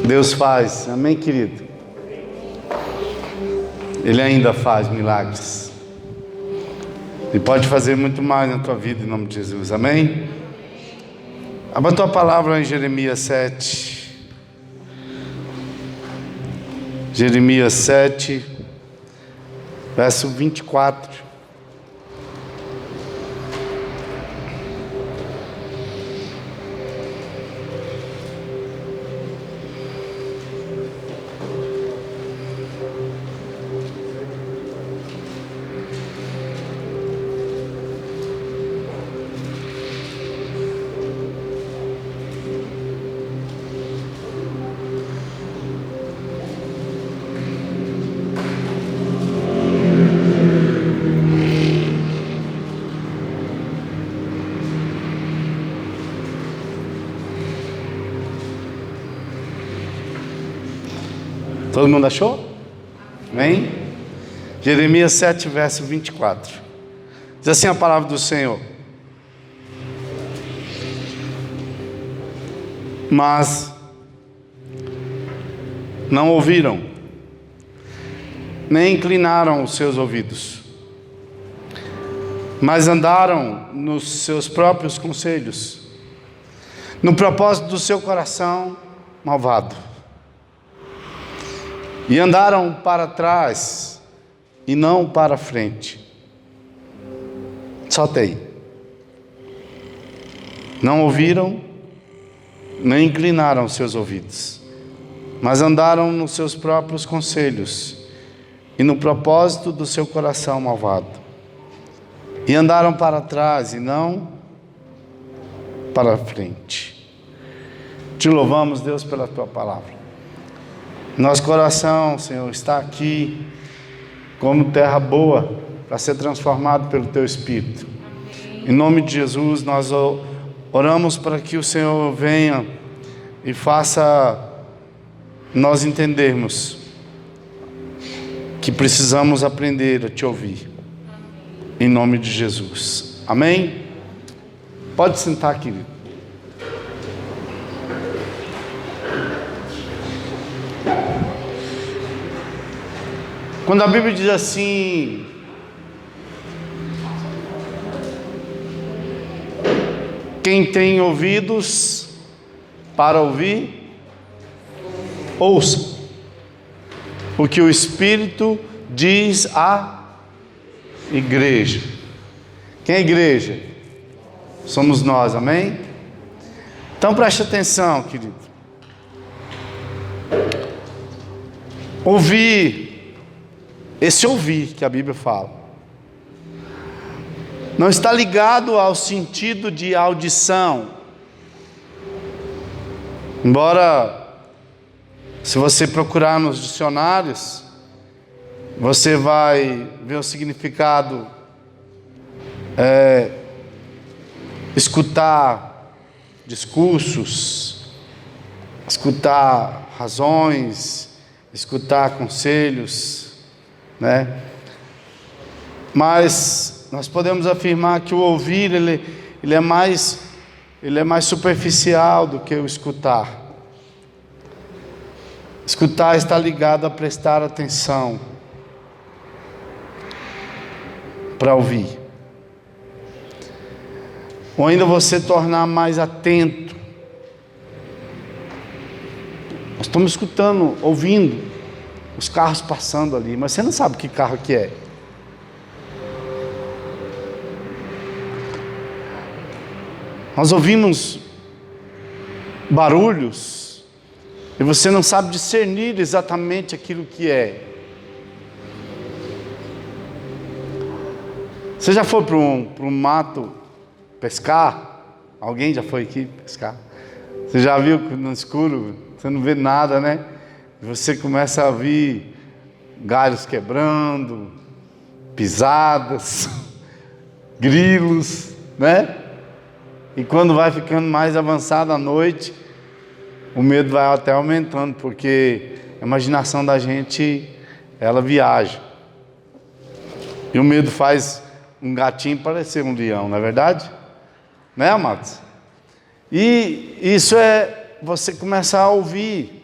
Deus faz, amém, querido? Ele ainda faz milagres. E pode fazer muito mais na tua vida, em nome de Jesus, amém? Abra a tua palavra em Jeremias 7. Jeremias 7, verso 24. Todo mundo achou? Amém? Jeremias 7, verso 24. Diz assim a palavra do Senhor: mas não ouviram, nem inclinaram os seus ouvidos, mas andaram nos seus próprios conselhos, no propósito do seu coração malvado. E andaram para trás e não para frente. Solta aí. Não ouviram, nem inclinaram seus ouvidos, mas andaram nos seus próprios conselhos e no propósito do seu coração malvado. E andaram para trás e não para frente. Te louvamos, Deus, pela tua palavra. Nosso coração, Senhor, está aqui como terra boa para ser transformado pelo Teu Espírito. Em nome de Jesus, nós oramos para que o Senhor venha e faça nós entendermos que precisamos aprender a Te ouvir. Em nome de Jesus. Amém? Pode sentar, querido. Quando a Bíblia diz assim: quem tem ouvidos para ouvir, ouça o que o Espírito diz à igreja. Quem é a igreja? Somos nós, amém? Então preste atenção, querido. Ouvir, esse ouvir que a Bíblia fala, não está ligado ao sentido de audição. Embora, se você procurar nos dicionários, você vai ver o significado, escutar discursos, escutar razões, escutar conselhos, né? Mas nós podemos afirmar que o ouvir ele é mais superficial do que o escutar. Escutar está ligado a prestar atenção para ouvir, ou ainda você tornar mais atento. Nós estamos escutando, ouvindo os carros passando ali, mas você não sabe que carro que é. Nós ouvimos barulhos e você não sabe discernir exatamente aquilo que é. Você já foi para um mato pescar? Alguém já foi aqui pescar? Você já viu que no escuro você não vê nada, né? Você começa a ouvir galhos quebrando, pisadas, grilos, né? E quando vai ficando mais avançada a noite, o medo vai até aumentando, porque a imaginação da gente, ela viaja. E o medo faz um gatinho parecer um leão, não é verdade? Né, amados? E isso é você começar a ouvir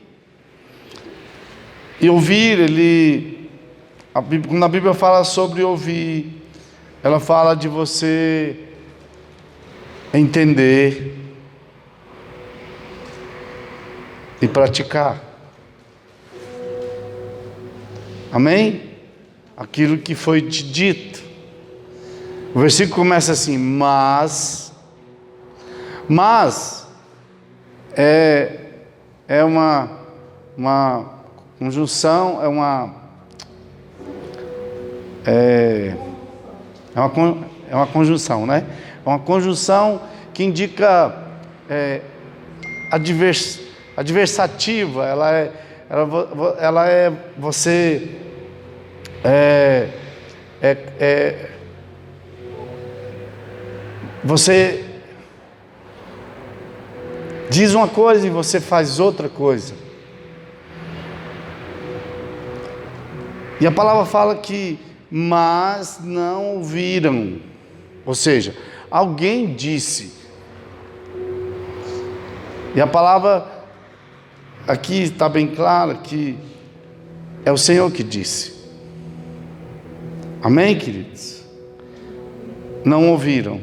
E ouvir, quando a Bíblia fala sobre ouvir, ela fala de você entender e praticar. Amém? Aquilo que foi te dito. O versículo começa assim: mas é uma conjunção, é uma conjunção, né? É uma conjunção que indica adversativa. Ela é você você diz uma coisa e você faz outra coisa. E a palavra fala que mas não ouviram. Ou seja, alguém disse. E a palavra aqui está bem clara que é o Senhor que disse. Amém, queridos? Não ouviram,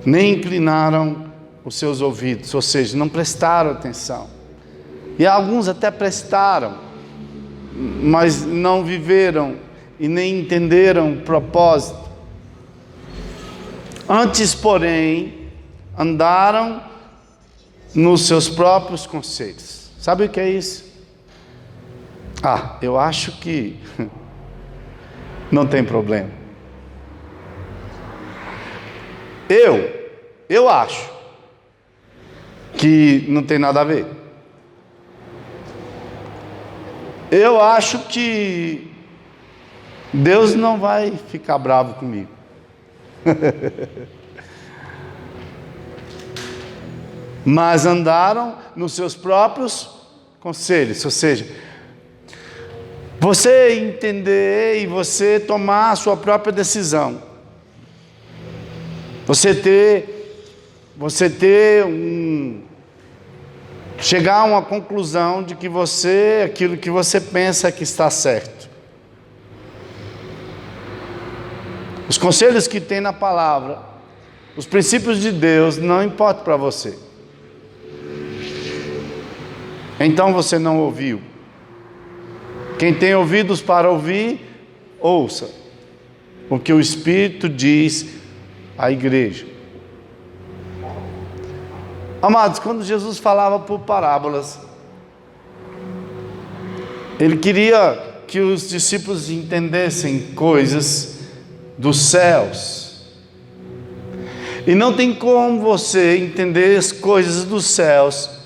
nem inclinaram os seus ouvidos, ou seja, não prestaram atenção. E alguns até prestaram, mas não viveram e nem entenderam o propósito. Antes, porém, andaram nos seus próprios conselhos. Sabe o que é isso? Eu acho que não tem problema. Eu acho que não tem nada a ver. Eu acho que Deus não vai ficar bravo comigo. Mas andaram nos seus próprios conselhos, ou seja, você entender e você tomar a sua própria decisão, chegar a uma conclusão de que aquilo que você pensa que está certo. Os conselhos que tem na palavra, os princípios de Deus não importam para você. Então você não ouviu. Quem tem ouvidos para ouvir, ouça o que o Espírito diz à igreja. Amados, quando Jesus falava por parábolas, Ele queria que os discípulos entendessem coisas dos céus. E não tem como você entender as coisas dos céus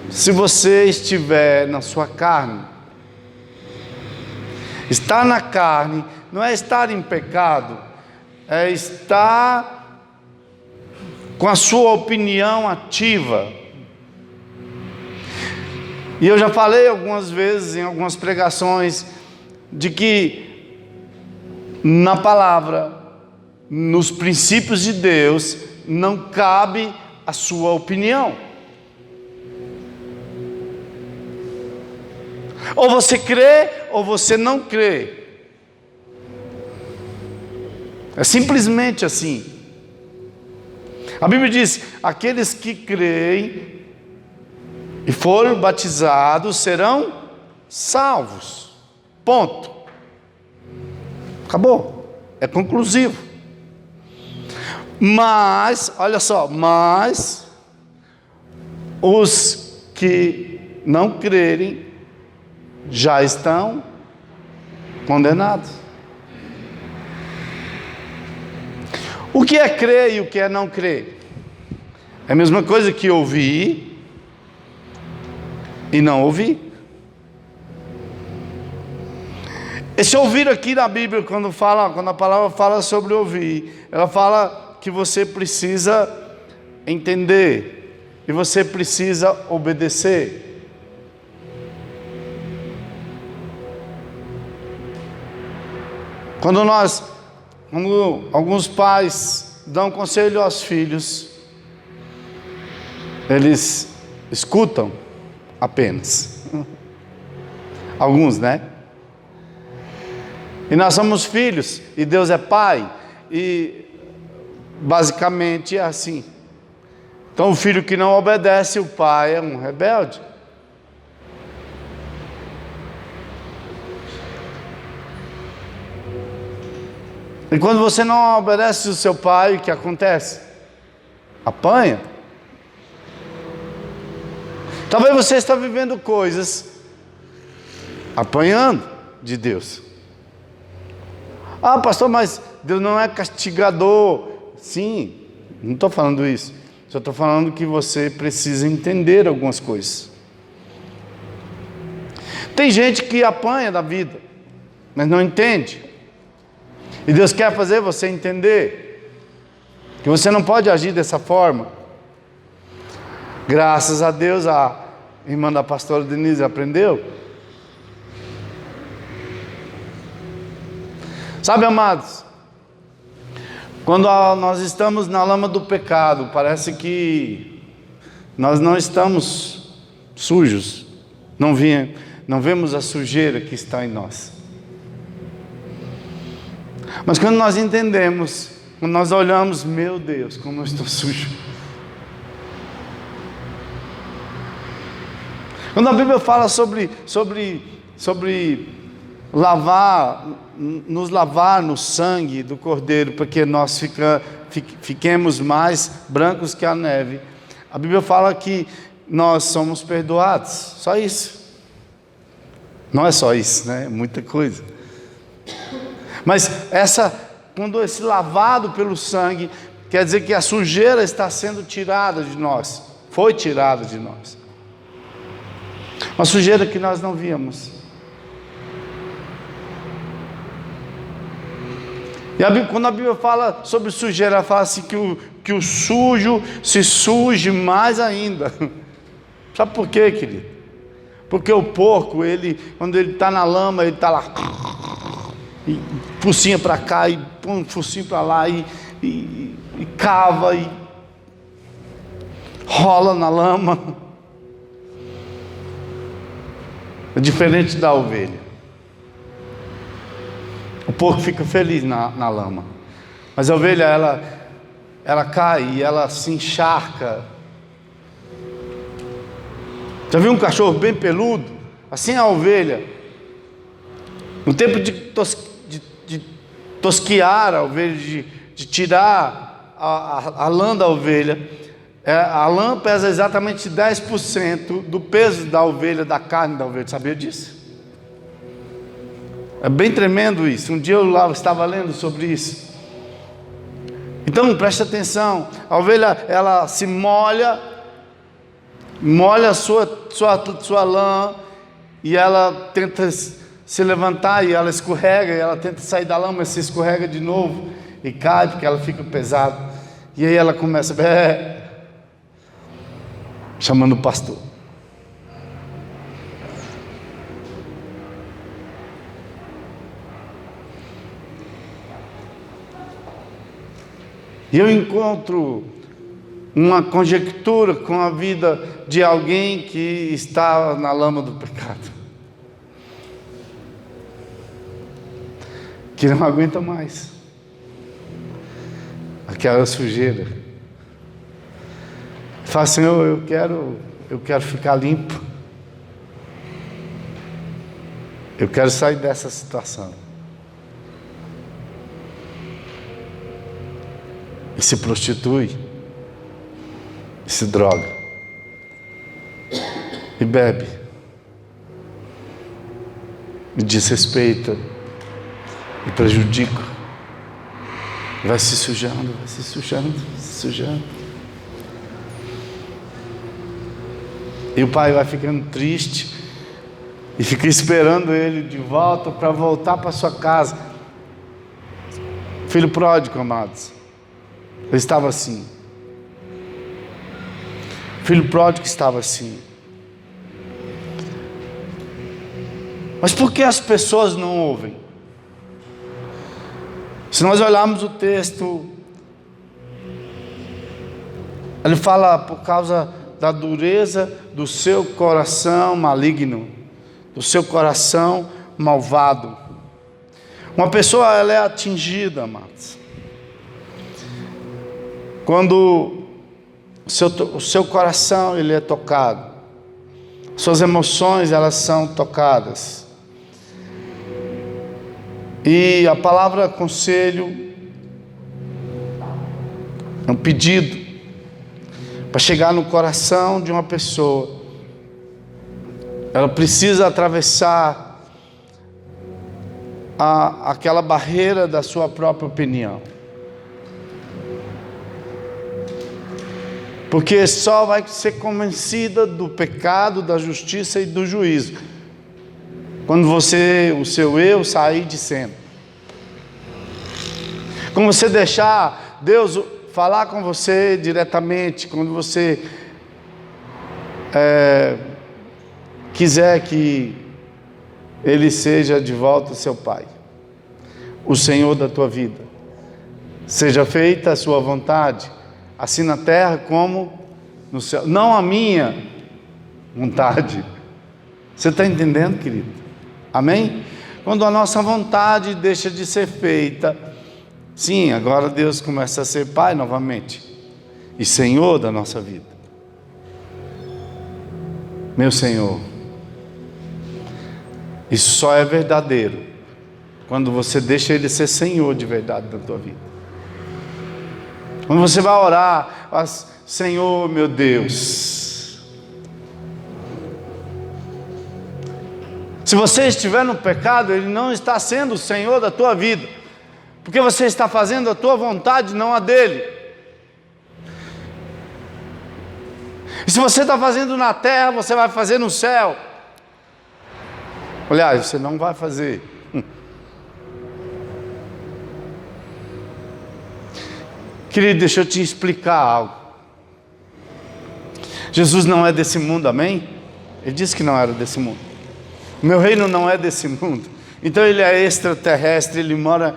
se você estiver na sua carne. Estar na carne não é estar em pecado, é estar com a sua opinião ativa. E eu já falei algumas vezes em algumas pregações de que na palavra, nos princípios de Deus, não cabe a sua opinião. Ou você crê ou você não crê. É simplesmente assim. A Bíblia diz: aqueles que creem e forem batizados serão salvos. Ponto. Acabou. É conclusivo. Mas, olha só, os que não crerem já estão condenados. O que é crer e o que é não crer? É a mesma coisa que ouvir e não ouvir. Esse ouvir aqui na Bíblia, quando a palavra fala sobre ouvir, ela fala que você precisa entender e você precisa obedecer. Quando alguns pais dão conselho aos filhos, eles escutam apenas. Alguns, né? E nós somos filhos, e Deus é pai, e basicamente é assim. Então o filho que não obedece o pai é um rebelde. E quando você não obedece o seu pai, o que acontece? Apanha. Talvez você está vivendo coisas apanhando de Deus. Ah, pastor, mas Deus não é castigador. Sim, não estou falando isso. Só estou falando que você precisa entender algumas coisas. Tem gente que apanha da vida, mas não entende. E Deus quer fazer você entender que você não pode agir dessa forma. Graças a Deus, a irmã da pastora Denise aprendeu. Sabe, amados, quando nós estamos na lama do pecado, parece que nós não estamos sujos, não vemos a sujeira que está em nós. Mas quando nós entendemos, quando nós olhamos, meu Deus, como eu estou sujo. Quando a Bíblia fala sobre nos lavar no sangue do Cordeiro, porque nós fiquemos mais brancos que a neve, a Bíblia fala que nós somos perdoados, só isso. Não é só isso, né? É muita coisa. Mas quando esse lavado pelo sangue, quer dizer que a sujeira está sendo tirada de nós, foi tirada de nós. Uma sujeira que nós não víamos. E quando a Bíblia fala sobre sujeira, ela fala assim que o sujo se suje mais ainda. Sabe por quê, querido? Porque o porco, quando ele está na lama, ele está lá, e focinha para cá, e põe um focinho para lá, e cava, e rola na lama. É diferente da ovelha. O porco fica feliz na lama, mas a ovelha, ela cai e ela se encharca. Já viu um cachorro bem peludo? Assim é a ovelha. No tempo de tosquiar a ovelha, de tirar a lã da ovelha, a lã pesa exatamente 10% do peso da ovelha, da carne da ovelha. Sabia disso? É bem tremendo isso. Um dia eu lá estava lendo sobre isso. Então preste atenção. A ovelha, ela se molha a sua lã, e ela tenta se levantar, e ela escorrega, e ela tenta sair da lama, mas se escorrega de novo e cai, porque ela fica pesada. E aí ela começa chamando o pastor. E eu encontro uma conjectura com a vida de alguém que está na lama do pecado, que não aguenta mais aquela sujeira. Fala, Senhor, eu quero ficar limpo, eu quero sair dessa situação. E se prostitui, e se droga, e bebe, e desrespeita, e prejudica, e vai se sujando, se sujando. E o pai vai ficando triste, e fica esperando ele de volta para voltar para sua casa. Filho pródigo, amados, eu estava assim. Filho pródigo estava assim. Mas por que as pessoas não ouvem? Se nós olharmos o texto, ele fala por causa da dureza do seu coração maligno, do seu coração malvado. Uma pessoa, ela é atingida, amados, quando o seu coração ele é tocado, suas emoções elas são tocadas. E a palavra conselho é um pedido para chegar no coração de uma pessoa. Ela precisa atravessar aquela barreira da sua própria opinião, porque só vai ser convencida do pecado, da justiça e do juízo quando o seu eu sair de cena. Quando você deixar Deus falar com você diretamente, quando você quiser que Ele seja de volta o seu Pai, o Senhor da tua vida. Seja feita a sua vontade, assim na terra como no céu. Não a minha vontade. Você está entendendo, querido? Amém? Quando a nossa vontade deixa de ser feita, sim, agora Deus começa a ser Pai novamente e Senhor da nossa vida. Meu Senhor, isso só é verdadeiro quando você deixa Ele ser Senhor de verdade da tua vida. Quando você vai orar, Senhor meu Deus, se você estiver no pecado, Ele não está sendo o Senhor da tua vida, porque você está fazendo a tua vontade, não a dEle. E se você está fazendo na terra, você vai fazer no céu. Aliás, você não vai fazer. Querido, deixa eu te explicar algo. Jesus não é desse mundo, amém? Ele disse que não era desse mundo. Meu reino não é desse mundo. Então Ele é extraterrestre, Ele mora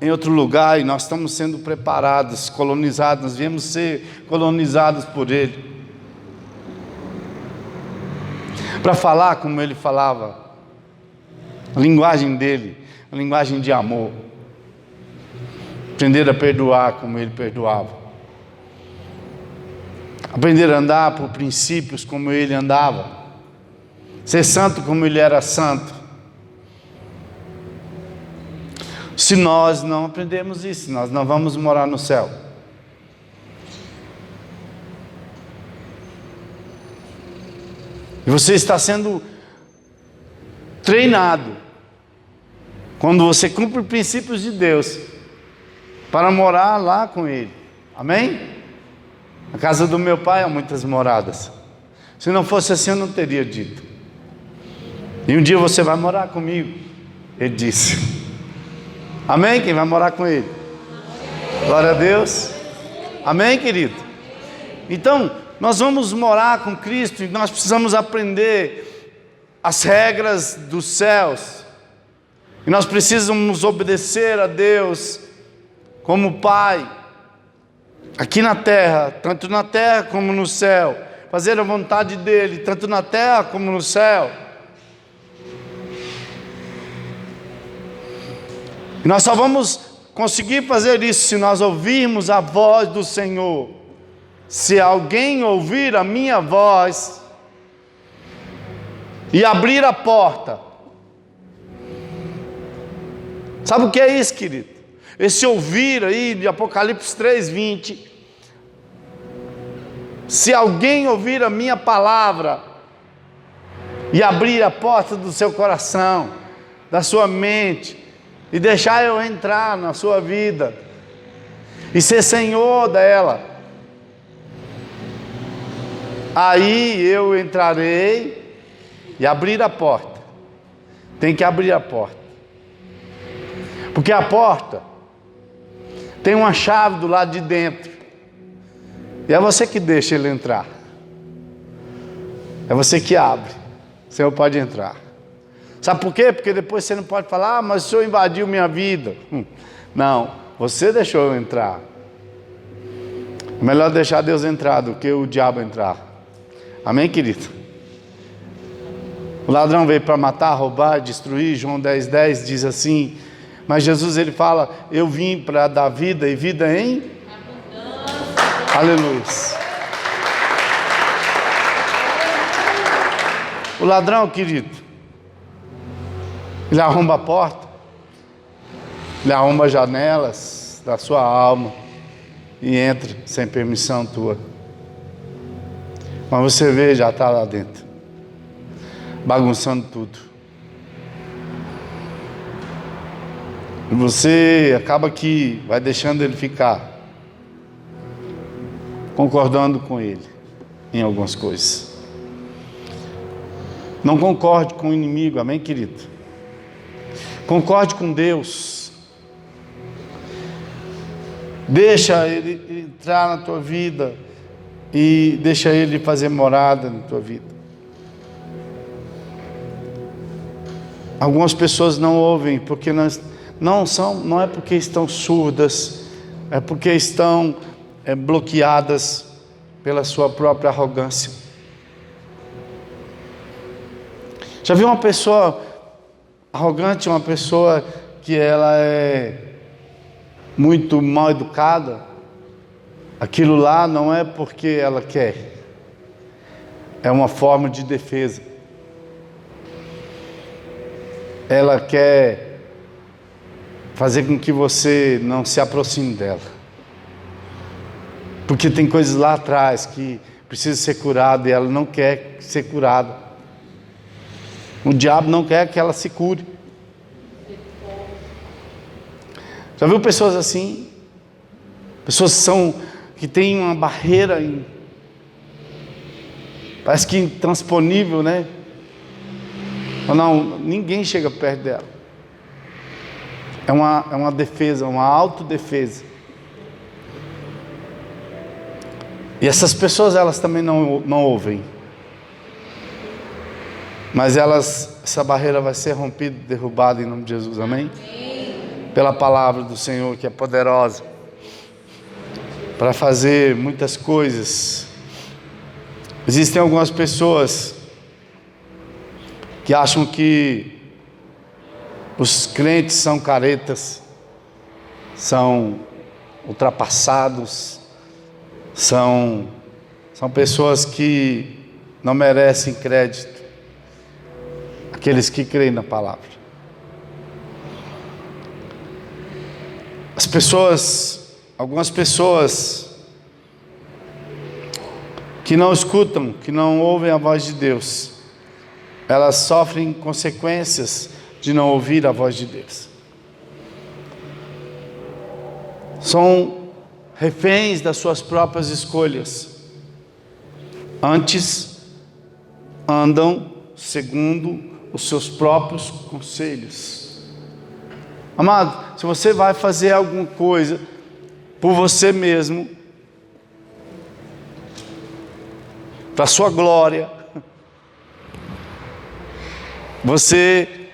em outro lugar e nós estamos sendo preparados, colonizados, nós viemos ser colonizados por Ele, para falar como Ele falava, a linguagem dEle, a linguagem de amor, aprender a perdoar como Ele perdoava, aprender a andar por princípios como Ele andava, ser santo como Ele era santo. Se nós não aprendermos isso, nós não vamos morar no céu. E você está sendo treinado, quando você cumpre os princípios de Deus, para morar lá com Ele. Amém? Na casa do meu Pai há muitas moradas. Se não fosse assim, eu não teria dito. E um dia você vai morar comigo, Ele disse. Amém? Quem vai morar com Ele? Glória a Deus. Amém, querido? Então, nós vamos morar com Cristo e nós precisamos aprender as regras dos céus. E nós precisamos obedecer a Deus como Pai, aqui na terra, tanto na terra como no céu. Fazer a vontade dEle, tanto na terra como no céu. E nós só vamos conseguir fazer isso se nós ouvirmos a voz do Senhor. Se alguém ouvir a minha voz e abrir a porta. Sabe o que é isso, querido? Esse ouvir aí de Apocalipse 3:20. Se alguém ouvir a minha palavra e abrir a porta do seu coração, da sua mente, e deixar eu entrar na sua vida e ser Senhor dela, aí eu entrarei e abrir a porta. Tem que abrir a porta, porque a porta tem uma chave do lado de dentro, e é você que deixa ele entrar, é você que abre. O Senhor pode entrar. Sabe por quê? Porque depois você não pode falar, mas o Senhor invadiu minha vida. Não, você deixou eu entrar. É melhor deixar Deus entrar do que o diabo entrar. Amém, querido? O ladrão veio para matar, roubar, destruir. João 10:10 diz assim. Mas Jesus, ele fala: eu vim para dar vida e vida em abundância. Aleluia. O ladrão, querido, ele arromba a porta, ele arromba as janelas da sua alma e entra sem permissão tua. Mas você vê, já está lá dentro, bagunçando tudo. E você acaba que vai deixando ele ficar, concordando com ele em algumas coisas. Não concorde com o inimigo, amém, querido? Concorde com Deus. Deixa ele entrar na tua vida e deixa ele fazer morada na tua vida. Algumas pessoas não ouvem porque não é porque estão surdas, é porque estão bloqueadas pela sua própria arrogância. Já viu uma pessoa arrogante, uma pessoa que ela é muito mal educada? Aquilo lá não é porque ela quer, é uma forma de defesa. Ela quer fazer com que você não se aproxime dela, porque tem coisas lá atrás que precisam ser curadas e ela não quer ser curada. O diabo não quer que ela se cure. Já viu pessoas assim? Pessoas que têm uma barreira parece que intransponível, né? Não, ninguém chega perto dela. É uma defesa, uma autodefesa. E essas pessoas, elas também não ouvem. Mas essa barreira vai ser rompida, derrubada em nome de Jesus, amém? Pela palavra do Senhor, que é poderosa para fazer muitas coisas. Existem algumas pessoas que acham que os crentes são caretas, são ultrapassados, são pessoas que não merecem crédito. Aqueles que creem na palavra. Algumas pessoas que não escutam, que não ouvem a voz de Deus, elas sofrem consequências de não ouvir a voz de Deus. São reféns das suas próprias escolhas. Antes, andam segundo os seus próprios conselhos. Amado, se você vai fazer alguma coisa por você mesmo, para a sua glória, você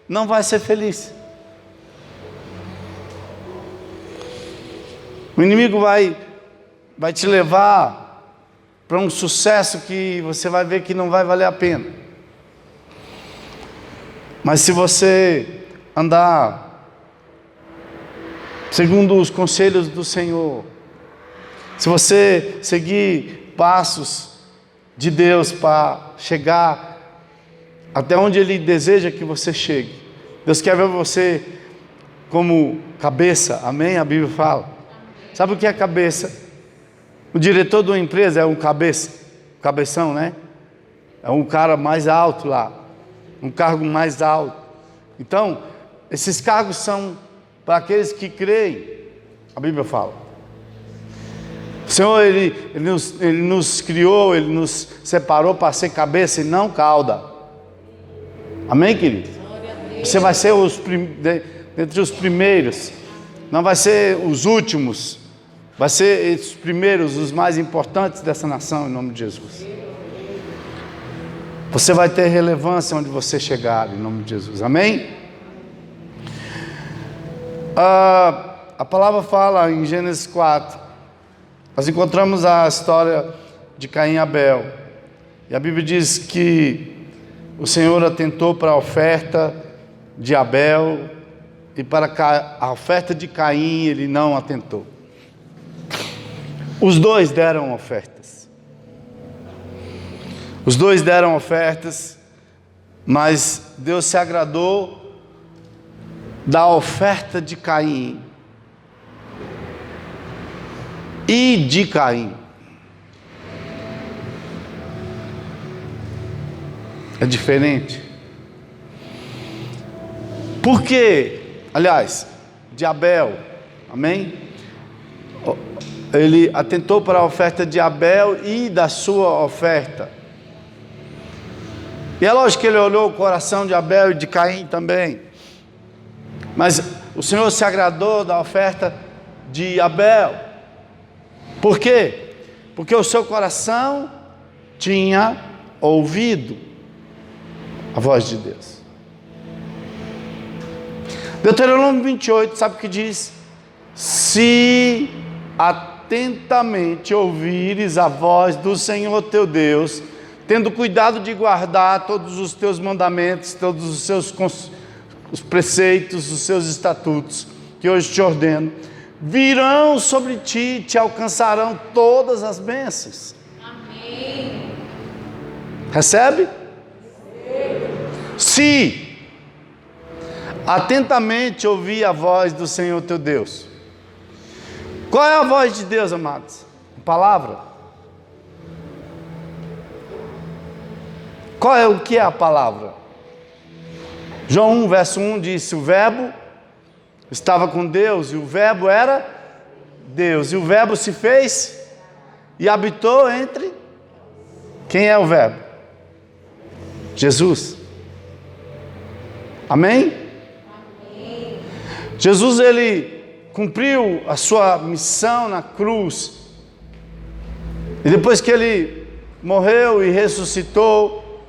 não vai ser feliz. O inimigo vai te levar para um sucesso que você vai ver que não vai valer a pena. Mas se você andar segundo os conselhos do Senhor, se você seguir passos de Deus para chegar até onde Ele deseja que você chegue, Deus quer ver você como cabeça, amém? A Bíblia fala. Sabe o que é cabeça? O diretor de uma empresa é um cabeção, né? É um cara mais alto lá, um cargo mais alto. Então, esses cargos são para aqueles que creem. A Bíblia fala. O Senhor, Ele nos criou, Ele nos separou para ser cabeça e não cauda. Amém, querido? Você vai ser entre os primeiros. Não vai ser os últimos. Vai ser os primeiros, os mais importantes dessa nação, em nome de Jesus. Você vai ter relevância onde você chegar, em nome de Jesus, amém? A palavra fala em Gênesis 4, nós encontramos a história de Caim e Abel. E a Bíblia diz que o Senhor atentou para a oferta de Abel e para a oferta de Caim ele não atentou. Os dois deram ofertas. Os dois deram ofertas, mas Deus se agradou da oferta de Caim e de Caim. É diferente. Por quê? Aliás, de Abel, amém? Ele atentou para a oferta de Abel e da sua oferta. E é lógico que ele olhou o coração de Abel e de Caim também. Mas o Senhor se agradou da oferta de Abel. Por quê? Porque o seu coração tinha ouvido a voz de Deus. Deuteronômio 28, sabe o que diz? Se atentamente ouvires a voz do Senhor teu Deus, tendo cuidado de guardar todos os teus mandamentos, todos os seus os preceitos, os seus estatutos, que hoje te ordeno, virão sobre ti e te alcançarão todas as bênçãos. Amém. Recebe? Se atentamente ouvir a voz do Senhor teu Deus. Qual é a voz de Deus, amados? A palavra. O que é a palavra? João 1, verso 1 diz: o verbo estava com Deus e o verbo era Deus. E o verbo se fez e habitou entre... Quem é o verbo? Jesus. Amém? Amém. Jesus, ele cumpriu a sua missão na cruz. E depois que ele morreu e ressuscitou,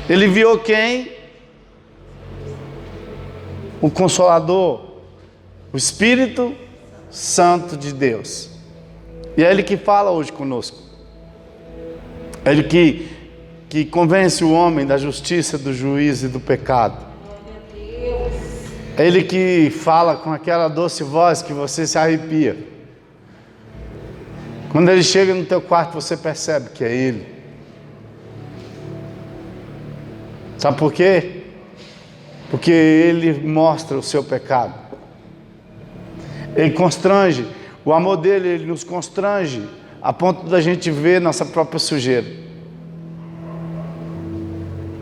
ele enviou quem? O Consolador, o Espírito Santo de Deus. E é Ele que fala hoje conosco. É Ele que convence o homem da justiça, do juízo e do pecado. É Ele que fala com aquela doce voz que você se arrepia. Quando Ele chega no teu quarto, você percebe que é Ele. Sabe por quê? Porque Ele mostra o seu pecado. Ele constrange. O amor dele, Ele nos constrange a ponto da gente ver nossa própria sujeira.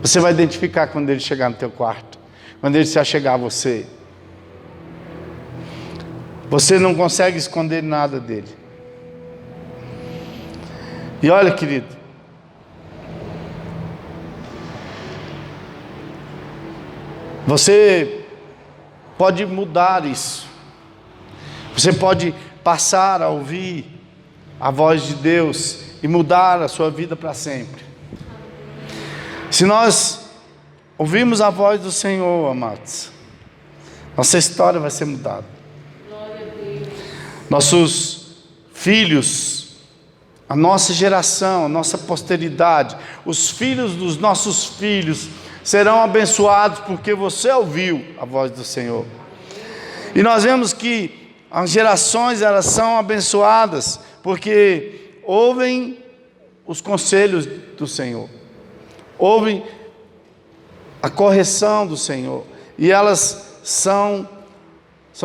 Você vai identificar quando Ele chegar no teu quarto, quando Ele se achegar a você. Você não consegue esconder nada dele. E olha, querido, você pode mudar isso. Você pode passar a ouvir a voz de Deus e mudar a sua vida para sempre. Se nós ouvirmos a voz do Senhor, amados, nossa história vai ser mudada. Nossos filhos, a nossa geração, a nossa posteridade, os filhos dos nossos filhos serão abençoados porque você ouviu a voz do Senhor. E nós vemos que as gerações, elas são abençoadas porque ouvem os conselhos do Senhor, ouvem a correção do Senhor, e elas são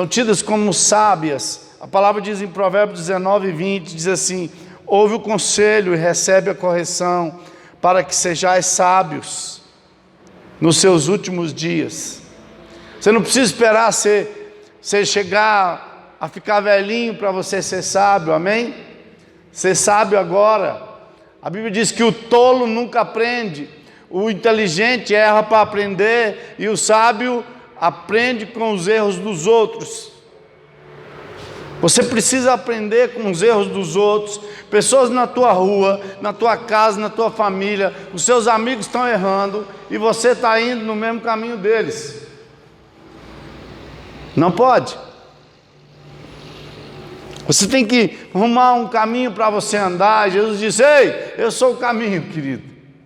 tidas como sábias. A palavra diz em Provérbios 19, 20, diz assim: ouve o conselho e recebe a correção, para que sejais sábios nos seus últimos dias. Você não precisa esperar você chegar a ficar velhinho para você ser sábio, amém? Ser sábio agora. A Bíblia diz que o tolo nunca aprende, o inteligente erra para aprender, e o sábio aprende com os erros dos outros. Você precisa aprender com os erros dos outros. Pessoas na tua rua, na tua casa, na tua família, os seus amigos estão errando e você está indo no mesmo caminho deles. Não pode. Você tem que arrumar um caminho para você andar. Jesus disse: ei, eu sou o caminho, querido.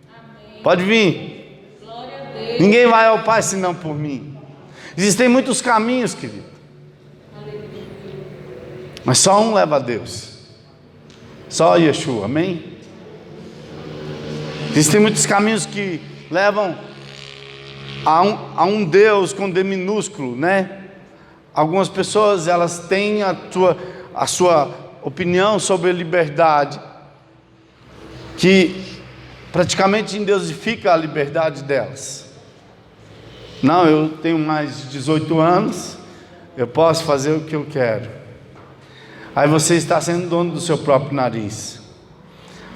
Amém. Pode vir. Glória a Deus. Ninguém vai ao Pai senão por mim. Existem muitos caminhos, querido. Aleluia. Mas só um leva a Deus. Só Yeshua, amém? Existem muitos caminhos que levam a um Deus com D minúsculo, né? Algumas pessoas, elas têm a sua opinião sobre a liberdade, que praticamente endeusifica a liberdade delas. Não, eu tenho mais de 18 anos, eu posso fazer o que eu quero. Aí você está sendo dono do seu próprio nariz.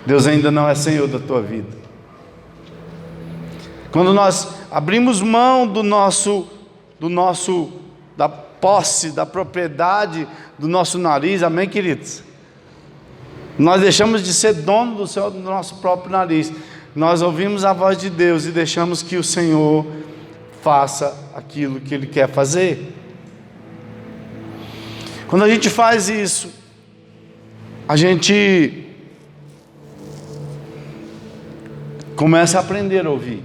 Deus ainda não é Senhor da tua vida. Quando nós abrimos mão da posse, da propriedade do nosso nariz, amém, queridos? Nós deixamos de ser dono do nosso próprio nariz. Nós ouvimos a voz de Deus e deixamos que o Senhor faça aquilo que Ele quer fazer. Quando a gente faz isso, a gente começa a aprender a ouvir.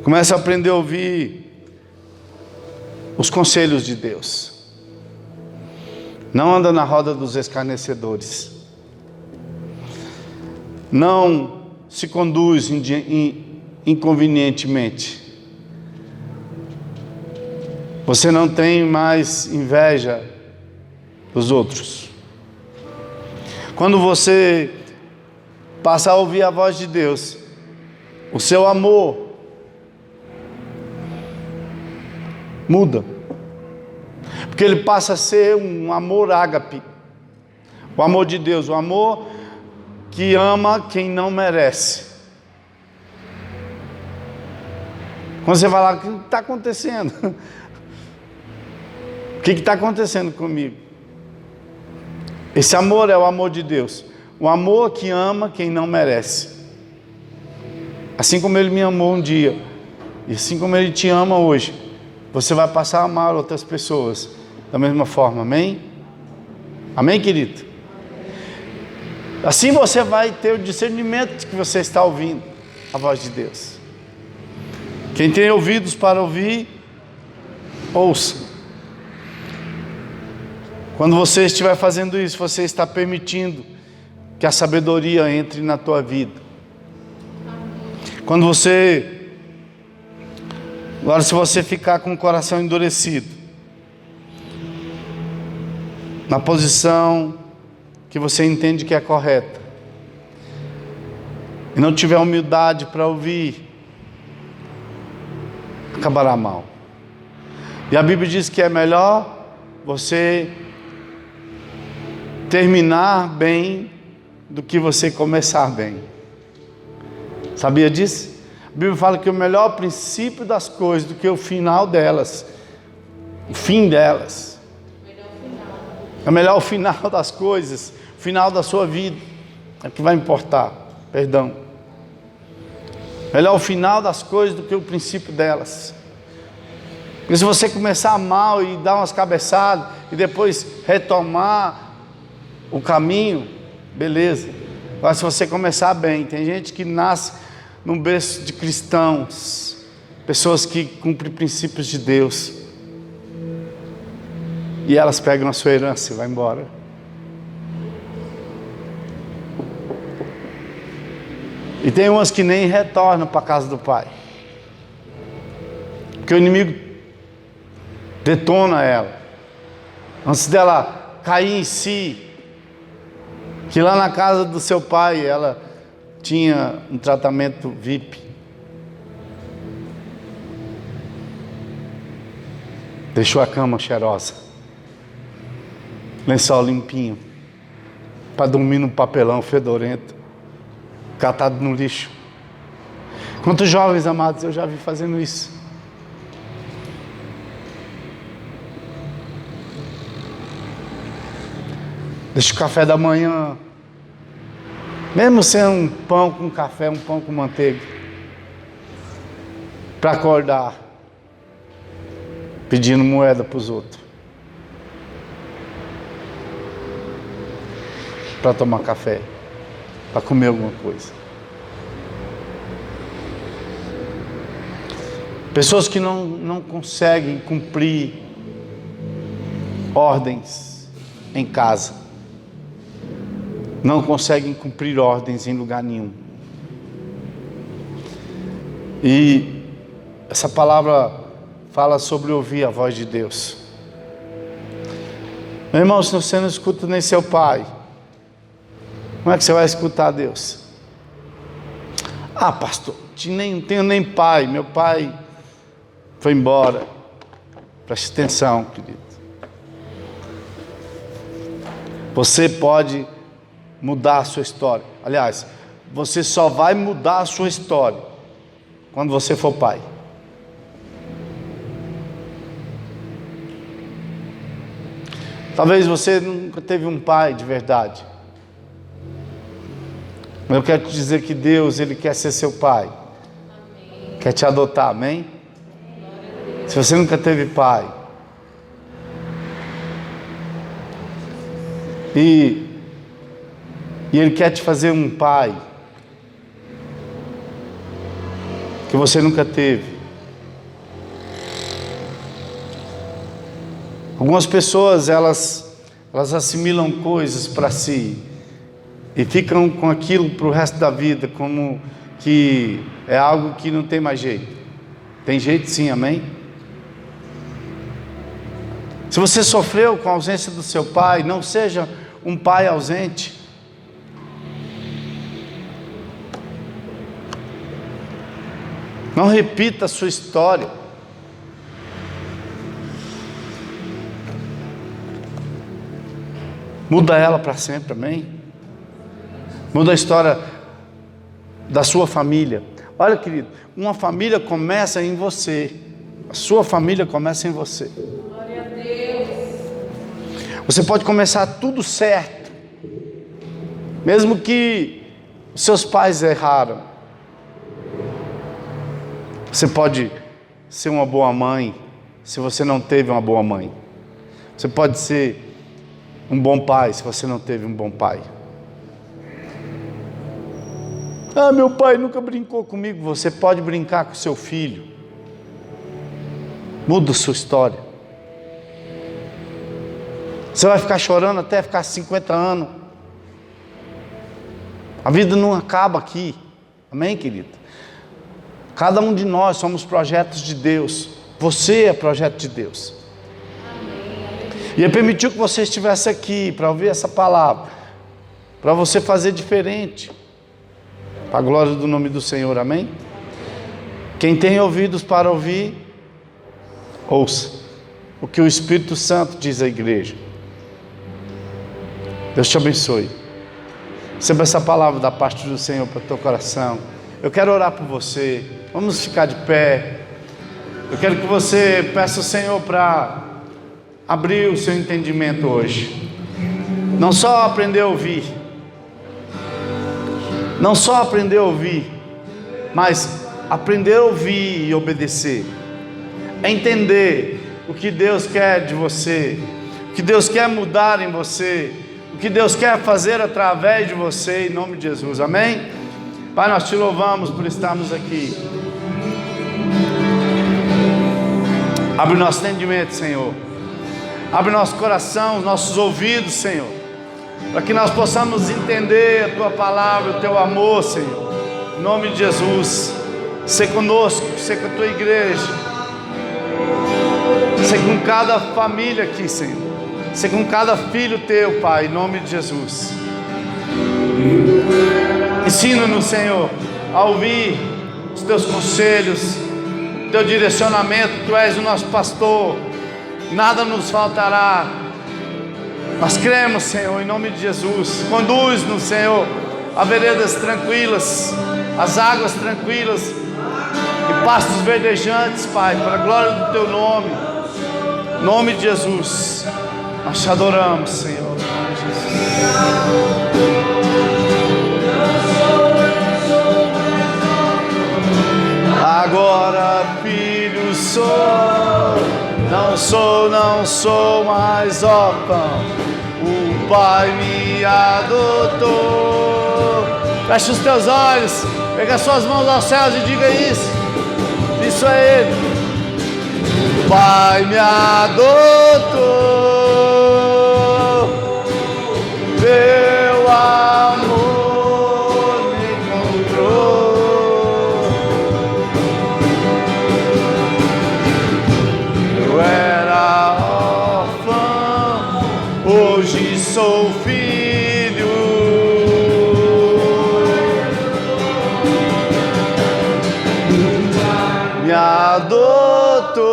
Começa a aprender a ouvir os conselhos de Deus. Não anda na roda dos escarnecedores. Não se conduz inconvenientemente. Você não tem mais inveja dos outros. Quando você passa a ouvir a voz de Deus, o seu amor muda, porque ele passa a ser um amor ágape, o amor de Deus, o amor que ama quem não merece. Quando você vai lá, o que está acontecendo? O que está acontecendo comigo? Esse amor é o amor de Deus, o amor que ama quem não merece. Assim como Ele me amou um dia, e assim como Ele te ama hoje, você vai passar a amar outras pessoas da mesma forma, amém? Amém, querido? Assim você vai ter o discernimento de que você está ouvindo a voz de Deus. Quem tem ouvidos para ouvir, ouça. Quando você estiver fazendo isso, você está permitindo que a sabedoria entre na tua vida. Quando você... Agora, se você ficar com o coração endurecido, na posição que você entende que é correta, e não tiver humildade para ouvir, acabará mal. E a Bíblia diz que é melhor você terminar bem do que você começar bem. Sabia disso? A Bíblia fala que o melhor princípio das coisas do que o final delas, o fim delas, é melhor o final das coisas, o final da sua vida, é o que vai importar, perdão. Melhor o final das coisas do que o princípio delas. Porque se você começar mal e dar umas cabeçadas e depois retomar o caminho, beleza. Agora, se você começar bem, tem gente que nasce num berço de cristãos, pessoas que cumprem princípios de Deus, e elas pegam a sua herança e vão embora. E tem umas que nem retornam para a casa do Pai, porque o inimigo detona ela, antes dela cair em si, que lá na casa do seu pai ela tinha um tratamento VIP. Deixou a cama cheirosa, lençol limpinho, para dormir no papelão fedorento, catado no lixo. Quantos jovens amados eu já vi fazendo isso? Deixa o café da manhã, mesmo sendo um pão com café, um pão com manteiga, para acordar, pedindo moeda para os outros. para tomar café, para comer alguma coisa. Pessoas que não conseguem cumprir ordens em casa, não conseguem cumprir ordens em lugar nenhum. E essa palavra fala sobre ouvir a voz de Deus. Meu irmão, se você não escuta nem seu pai, como é que você vai escutar Deus? Ah, pastor, não tenho nem pai, meu pai foi embora. Preste atenção, querido. Você pode mudar a sua história. Aliás, você só vai mudar a sua história quando você for pai. Talvez você nunca teve um pai de verdade. Mas eu quero te dizer que Deus, Ele quer ser seu pai. Amém. Quer te adotar, amém? Se você nunca teve pai, e Ele quer te fazer um pai que você nunca teve. Algumas pessoas, elas assimilam coisas para si e ficam com aquilo para o resto da vida, como que é algo que não tem mais jeito. Tem jeito sim, amém? Se você sofreu com a ausência do seu pai, não seja um pai ausente. Não repita a sua história. Muda ela para sempre, amém? Muda a história da sua família. Olha, querido, uma família começa em você. A sua família começa em você. Glória a Deus. Você pode começar tudo certo, mesmo que seus pais erraram. Você pode ser uma boa mãe, se você não teve uma boa mãe. Você pode ser um bom pai, se você não teve um bom pai. Ah, meu pai nunca brincou comigo. Você pode brincar com seu filho. Muda a sua história. Você vai ficar chorando até ficar 50 anos. A vida não acaba aqui. Amém, querido? Cada um de nós somos projetos de Deus. Você é projeto de Deus. E Ele permitiu que você estivesse aqui para ouvir essa palavra, para você fazer diferente, para a glória do nome do Senhor, amém? Quem tem ouvidos para ouvir, ouça o que o Espírito Santo diz à igreja. Deus te abençoe. Receba essa palavra da parte do Senhor para o teu coração. Eu quero orar por você. Vamos ficar de pé. Eu quero que você peça ao Senhor para abrir o seu entendimento hoje. Não só aprender a ouvir, não só aprender a ouvir, mas aprender a ouvir e obedecer. É entender o que Deus quer de você, o que Deus quer mudar em você, o que Deus quer fazer através de você, em nome de Jesus, amém? Pai, nós te louvamos por estarmos aqui. Abre o nosso entendimento, Senhor. Abre nosso coração, os nossos ouvidos, Senhor, para que nós possamos entender a Tua palavra, o Teu amor, Senhor. Em nome de Jesus, ser conosco, ser com a Tua igreja, ser com cada família aqui, Senhor, ser com cada filho Teu, Pai, em nome de Jesus. Ensina-nos, Senhor, a ouvir os Teus conselhos, o Teu direcionamento. Tu és o nosso pastor, nada nos faltará. Nós cremos, Senhor, em nome de Jesus. Conduz-nos, Senhor, a veredas tranquilas, as águas tranquilas e pastos verdejantes, Pai, para a glória do Teu nome. Em nome de Jesus, nós te adoramos, Senhor. Em nome de Jesus. Agora, filho, não sou mais órfão. O Pai me me adotou. Feche os teus olhos, pega as suas mãos aos céus e diga isso. Isso é Ele. Pai me adotou, teu amor me encontrou. Eu era órfão, hoje sou filho. Me adotou,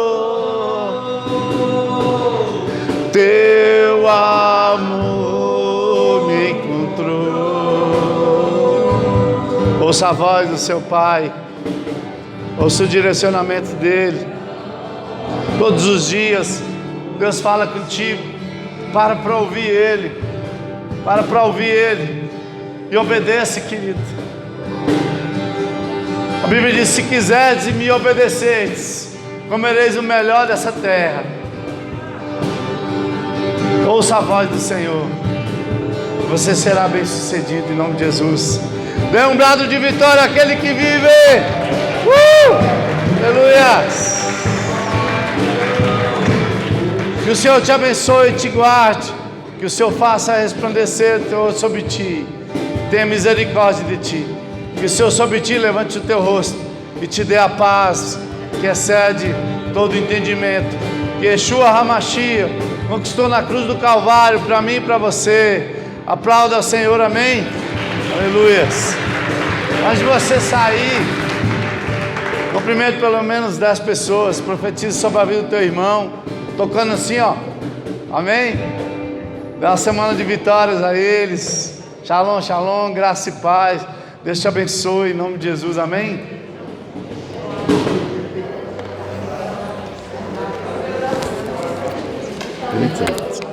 teu amor me encontrou. Ouça a voz do seu Pai, ouça o direcionamento dEle. Todos os dias, Deus fala contigo. Para ouvir Ele, para ouvir Ele, e obedece, querido. A Bíblia diz: se quiserdes e me obedeceres, comereis o melhor dessa terra. Ouça a voz do Senhor, você será bem sucedido em nome de Jesus. Dê um brado de vitória àquele que vive. Aleluia. Que o Senhor te abençoe e te guarde, que o Senhor faça resplandecer sobre ti, tenha misericórdia de ti, que o Senhor sobre ti levante o teu rosto e te dê a paz que excede todo entendimento, que Yeshua HaMashiach conquistou na cruz do Calvário para mim e para você. Aplauda ao Senhor, amém? Aleluias. Antes de você sair, cumprimento pelo menos 10 pessoas, profetize sobre a vida do teu irmão, tocando assim, ó, amém? Dá uma semana de vitórias a eles. Shalom, shalom, graça e paz. Deus te abençoe em nome de Jesus, amém? Eita.